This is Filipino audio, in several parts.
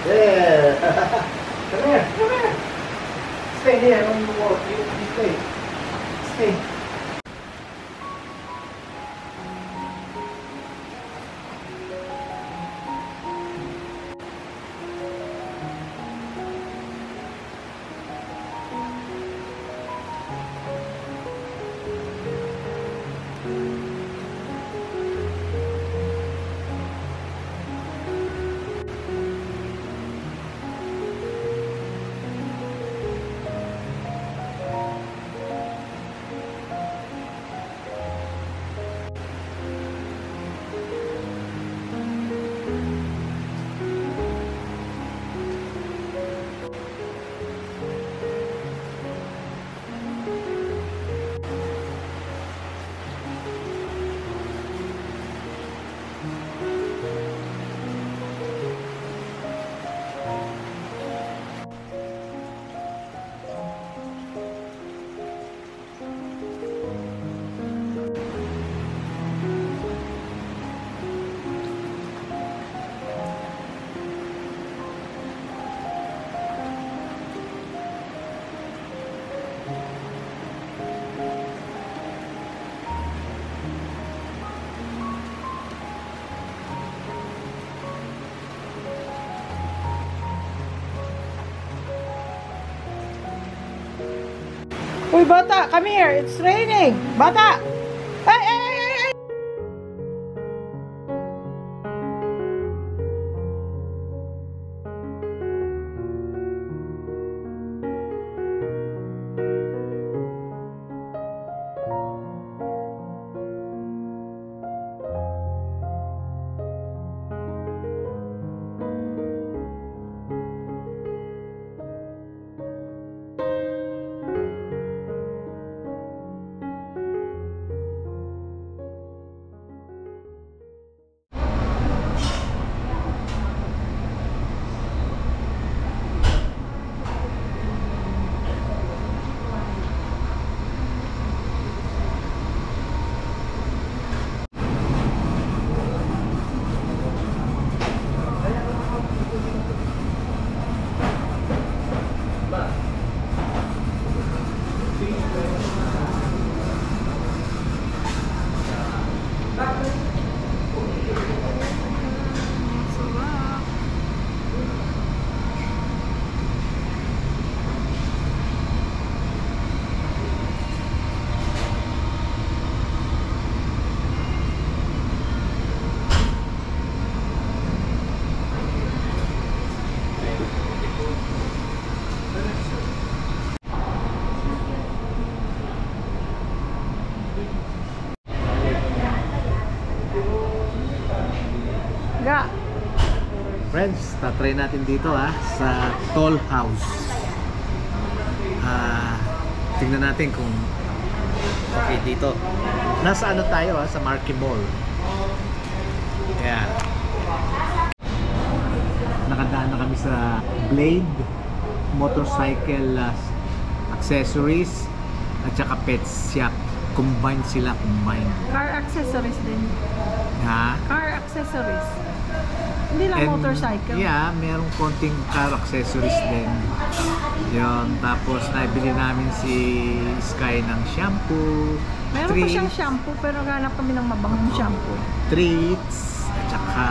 Yeah. Come here, come here. Stay here, don't you walk. You stay. Stay. Uy, bata, come here. It's raining. Bata! Ay, ay, ay, ay, ay! Ga. Friends, tatry natin dito sa Toll House. Tingnan natin kung okay dito. Nasa ano tayo sa Marquee Mall. Ayan. Nakadaan na kami sa Blade Motorcycle Accessories at saka Pet Shop. Combine sila, combine. Car accessories din. Ha? Car accessories. Hindi lang motorcycle. Yeah, merong konting car accessories din. Yun. Tapos naibili namin si Sky ng shampoo. Meron pa siyang shampoo pero hanap kami ng mabangong shampoo. Treats at saka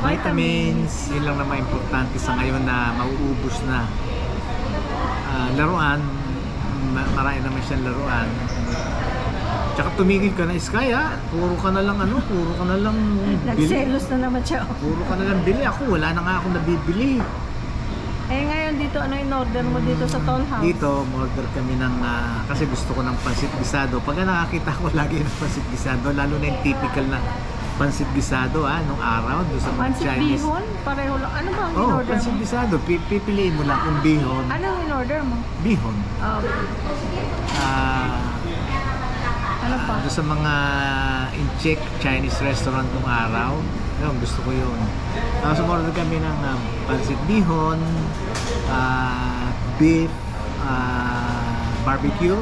vitamins. Yun lang naman importante sa ngayon na mauubos na. Laruan, marami naman siyang laruan. Tsaka tumigil ka na, Sky, puro ka na lang puro ka na lang bili. Nagselos na naman siya. Puro ka na lang bili. Ako wala na nga akong nabibili. Eh ngayon dito, ano in-order mo dito sa Toll House? Dito, order kami ng kasi gusto ko ng pansit gisado. Pag nakakita ko lagi ng pansit gisado, lalo na yung typical na pansit gisado nung araw doon sa pansit Chinese. bihon? Pareho lang. Ano ba ang in-order pansit mo? gisado. Pipiliin mo lang kung bihon. Ano ang in-order mo? Bihon. Oh. Ano pa? Doon sa mga in-check Chinese restaurant nung araw. Yun, gusto ko yun. Tapos umorder kami ng pansit bihon, beef, barbecue.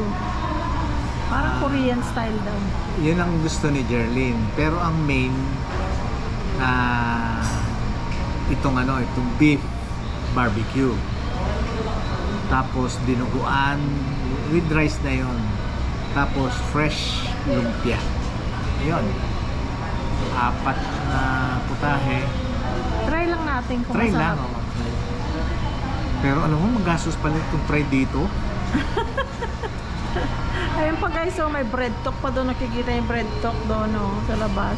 Parang Korean style daw. Yun ang gusto ni Jerlyn. Pero ang main, itong beef barbecue. Tapos dinuguan with rice na yon. Tapos fresh lumpia. Yun. 4 na putahe. Try lang natin kung Try lang. masarap. Try. Pero alam mo, magastos pala itong try dito. Ayun pa guys, so may bread talk pa doon. Nakikita yung bread talk doon, no, sa labas.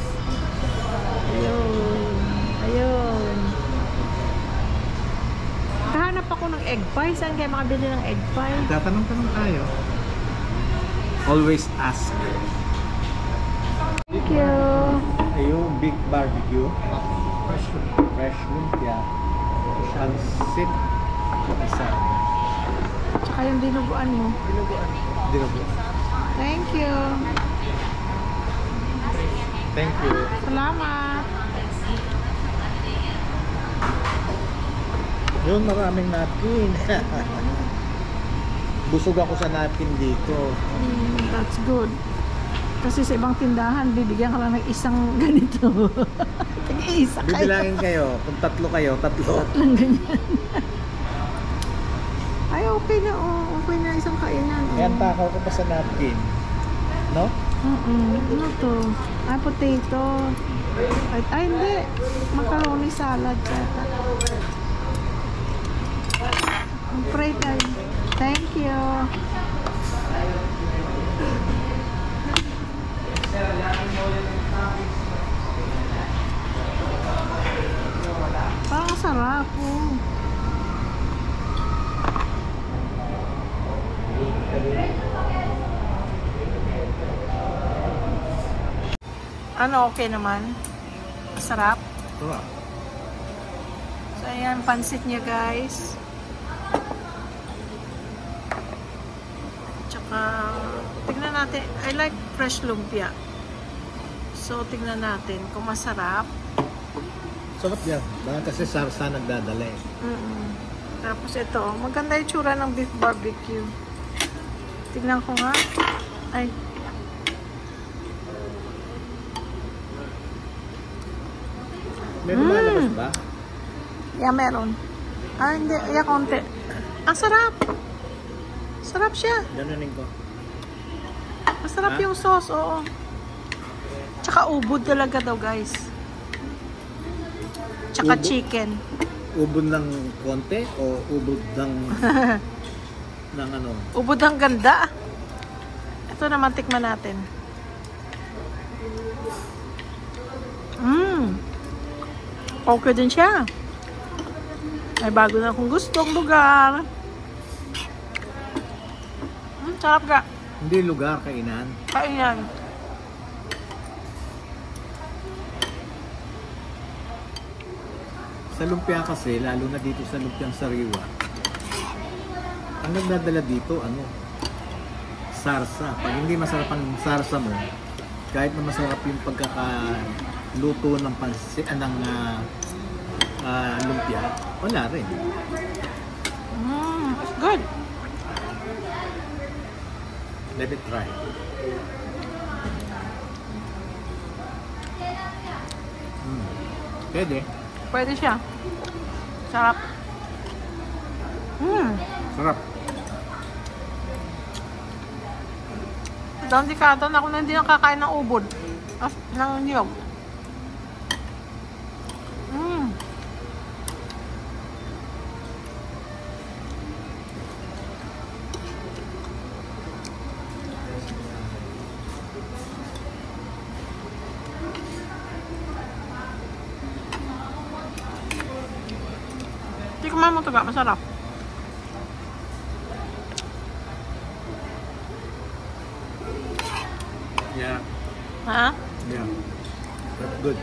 Ayun. Ayun. Kahanap ako ng egg pie. Saan kayo makabili ng egg pie? Tatanong-tanong tayo. Always ask. Thank you. Ayun, big barbecue. Fresh lumpia. Pansit. Isa. Tsaka yung dinuguan mo. Dinuguan. Thank you. Thank you. Salamat. Yun, maraming napkin. Busog ako sa napkin dito. That's good. Kasi sa ibang tindahan, bibigyan ka lang ng isang ganito. Tag-isa kayo. Bibilangin kayo. Kung 3 kayo, 3. Lang ganyan. Ay, okay na. Oh. Okay na isang kainan. Oh. Yan, takaw ko pa sa napkin. No? Ano to? Ay, potato. Ay, hindi. Macaroni salad. Pray tayo. Thank you. Parang sarap po. Ano, okay naman? Masarap? Sarap. So, ayan, pansit niya guys. Tsaka, tignan natin. I like fresh lumpia. So, tignan natin kung masarap. Sarap yan. Baka kasi sarsa nagdadala eh. Tapos ito, maganda yung tsura ng beef barbecue. Tignan ko nga. Ay. May lumalabas ba? Yeah, meron. Ah, hindi. Yeah, konti. Ang sarap. Sarap siya. Ganunin ko. Masarap Ha? yung sauce, oo. Tsaka ubod talaga daw, guys. Tsaka Ubod? chicken. Ubod ng konti o ubod ng ng ano? Ubod ang ganda. Ito naman, tikman natin. Okay din siya. May bago na akong gustong lugar. Sarap ka. Hindi lugar, kainan. Kainan. Sa lumpia kasi, lalo na dito sa lumpiang sariwa, ang nagdadala dito, sarsa. Pag hindi masarap ang sarsa mo, kahit na masarap yung pagkakaluto ng pansit, lumpia, wala rin. It's good. Let it try. Pwede. Pwede siya. Sarap. Sarap. Doon di katon ako na hindi nakakain ng ubod. Ng niyog. Tikman mo ito ga, masarap. Yeah. Ha? Yeah. That's good.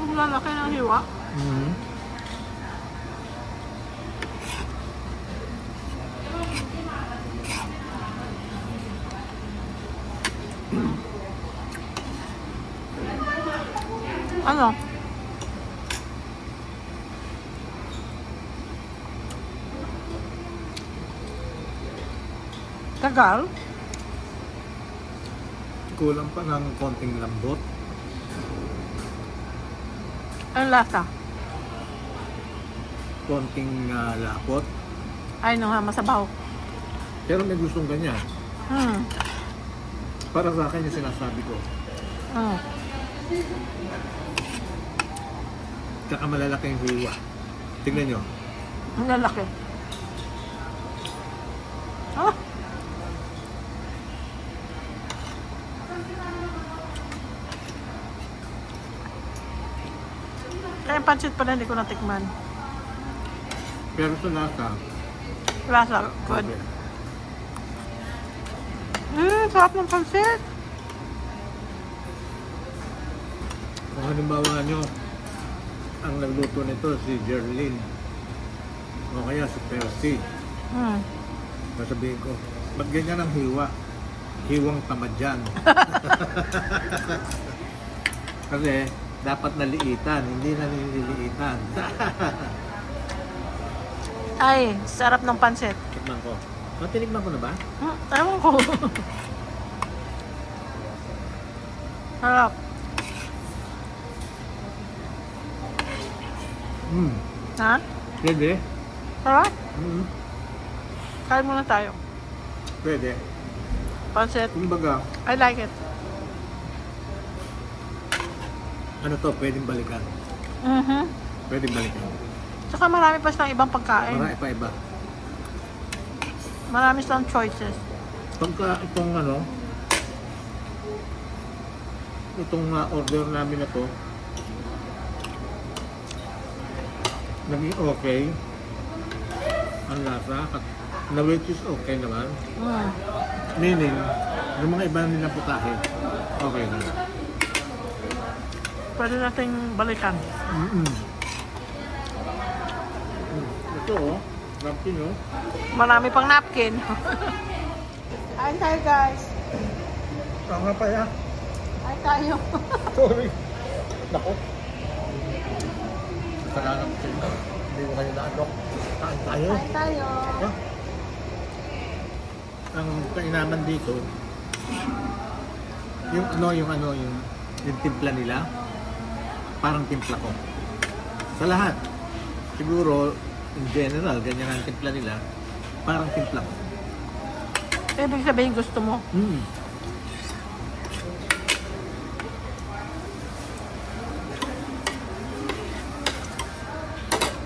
Ang lalaki ng hiwa. Ano? Tagal? kulang pa ng konting lambot. Ang lasa? Konting lapot. Ay, no ha, masabaw. Pero may gustong ganyan. Para sa akin yung sinasabi ko. Tsaka malalaki yung hiwa. Tingnan nyo. Ang lalaki. Ah! Kaya yung pancit pala hindi ko natikman. Pero sa lasa, Lasa, good. okay. Sarap ng pancit. Kung halimbawa nyo, ang nagluto nito si Jerlyn o kaya si Percy, sasabihin ko, ba't ganyan ang hiwa? Hiwang tamad yan. Kasi dapat naliitan, hindi na nililiitan. Ay, sarap ng pancit. Tikman ko. Tinikman ko na ba? Ewan ko. Sarap. Ha? Pwede. Sarap? Kain muna tayo. Pwede. Pancit. Kumbaga, I like it. ano to, pwedeng balikan. Pwedeng balikan. Tsaka marami pa silang ibang pagkain. Marami pa iba. Marami silang choices. Pagka itong itong order namin na to, naging okay. Ang lasa, at na which is okay naman. Meaning, yung mga iba nilang putahe, okay na. Pwede nating balikan. Ito napkin Marami pang napkin. Kain tayo, guys. Tama pa ya. Kain tayo. Sorry. Nako. Kasalanan ko sa'yo. Hindi ko kayo naanok. Kain tayo. Kain tayo. Ang kainaman dito, yung timpla nila, parang timpla ko. Sa lahat. Siguro, in general, ganyan ang timpla nila, parang timpla ko. Ibig sabihin gusto mo.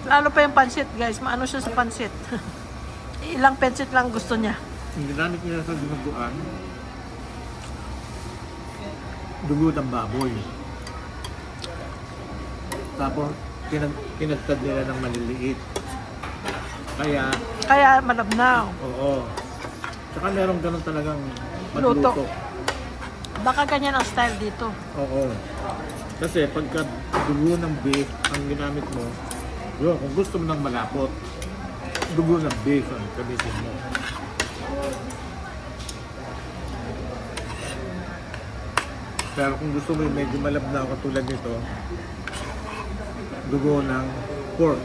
Lalo pa yung pancit, guys. Maano siya sa pancit. Ilang pancit lang gusto niya. Ang ginamit nila sa dinuguan, dugo ng baboy. Tapos, kinagtad nila ng maliliit. Kaya malabnaw. Oo. Tsaka meron ganun talagang magluto. Luto. Baka ganyan ang style dito. Oo. Kasi pagka dugo ng beef ang ginamit mo, yun, kung gusto mo ng malapot, dugo ng beef ang gamitin mo. Pero kung gusto mo yung medyo malabnaw katulad nito, dugo ng pork.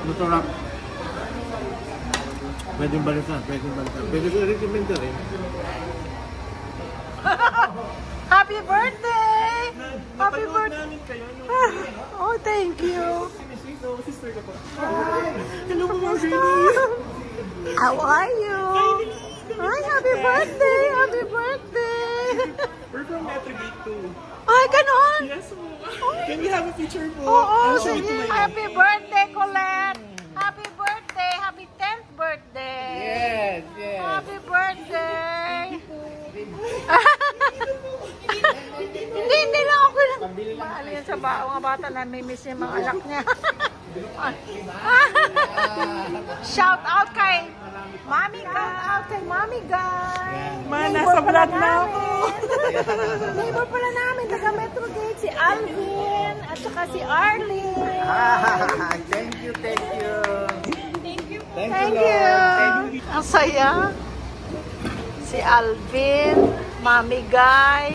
Masarap. Pwede balikan. Pwede ko recommend ka rin. Happy birthday! Happy birthday! Oh, thank you. Hello po, How are you? Hi, happy birthday! Happy birthday! We're from Metrogate too. Ay, ganon! Yes po. Can we have a picture po? Oo, I'll show it to sige. my Happy birthday, Colette! Happy birthday! Happy 10th birthday! Yes. Happy birthday! Hindi lang ako lang. Maano yan sa mga bata na may miss yung mga anak niya. Shout out kay Mami Guy. Nasa vlog na ako. Neighbor pala namin, taga Metrogate, si Alvin at saka si Arlene. Thank you. Thank you. Lord. Ang saya. Si Alvin, Mami Guy,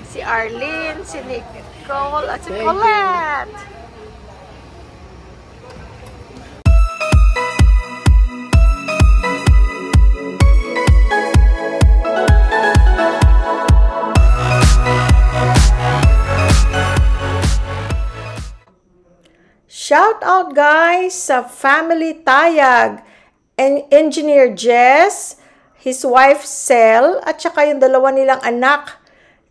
si Arlene, si Nicole, at si Colette. guys sa family Tayag. Engineer Jess, his wife Sel, at saka yung dalawa nilang anak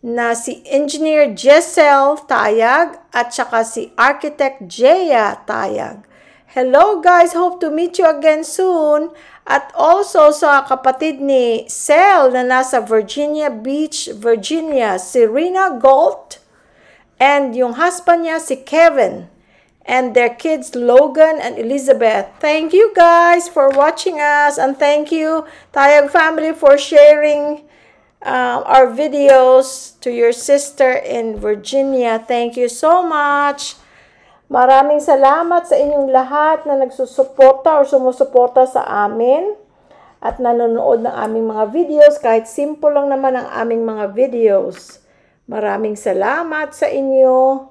na si Engineer Jessel Tayag at saka si Architect Jaya Tayag. Hello guys, hope to meet you again soon. At also sa kapatid ni Sel na nasa Virginia Beach, Virginia, si Rina Galt, and yung husband niya si Kevin, and their kids Logan and Elizabeth. Thank you guys for watching us, and thank you Tayag family for sharing our videos to your sister in Virginia. Thank you so much. Maraming salamat sa inyong lahat na nagsusuporta or sumusuporta sa amin at nanonood ng aming mga videos, kahit simple lang naman ang aming mga videos. Maraming salamat sa inyo.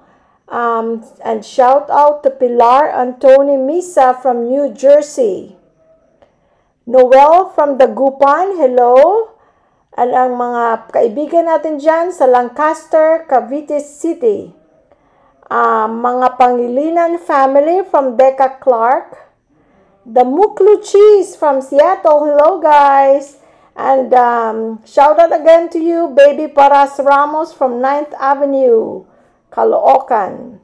And shout out to Pilar Antoni Misa from New Jersey. Noel from Dagupan, hello. At ang mga kaibigan natin dyan sa Lancaster, Cavite City. Mga Pangilinan family from Becca Clark. The Muklu Cheese from Seattle. Hello guys. And shout out again to you, Baby Paras Ramos from 9th Avenue, Caloocan.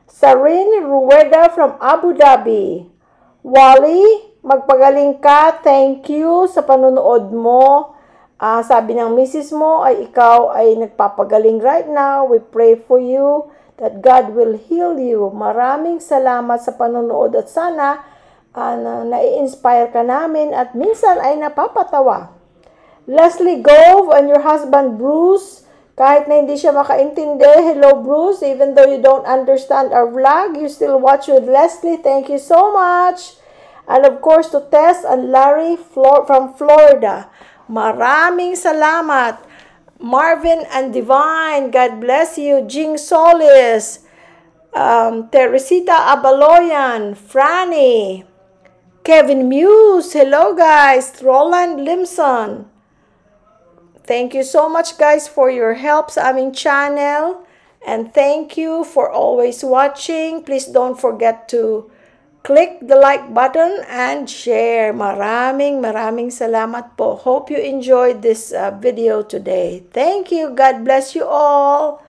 Sarin Rueda from Abu Dhabi. Wally, magpagaling ka. Thank you sa panonood mo. Sabi ng misis mo ay ikaw ay nagpapagaling right now. We pray for you that God will heal you. Maraming salamat sa panonood at sana nai-inspire ka namin at minsan ay napapatawa. Leslie Gove and your husband Bruce, kahit na hindi siya makaintindi, hello Bruce, even though you don't understand our vlog, you still watch with Leslie. Thank you so much. And of course to Tess and Larry from Florida. Maraming salamat. Marvin and Divine, God bless you. Jing Solis, Teresita Abaloyan, Franny, Kevin Muse, hello guys, Roland Limson. Thank you so much guys for your help sa aming channel. And thank you for always watching. Please don't forget to click the like button and share. Maraming salamat po. Hope you enjoyed this video today. Thank you. God bless you all.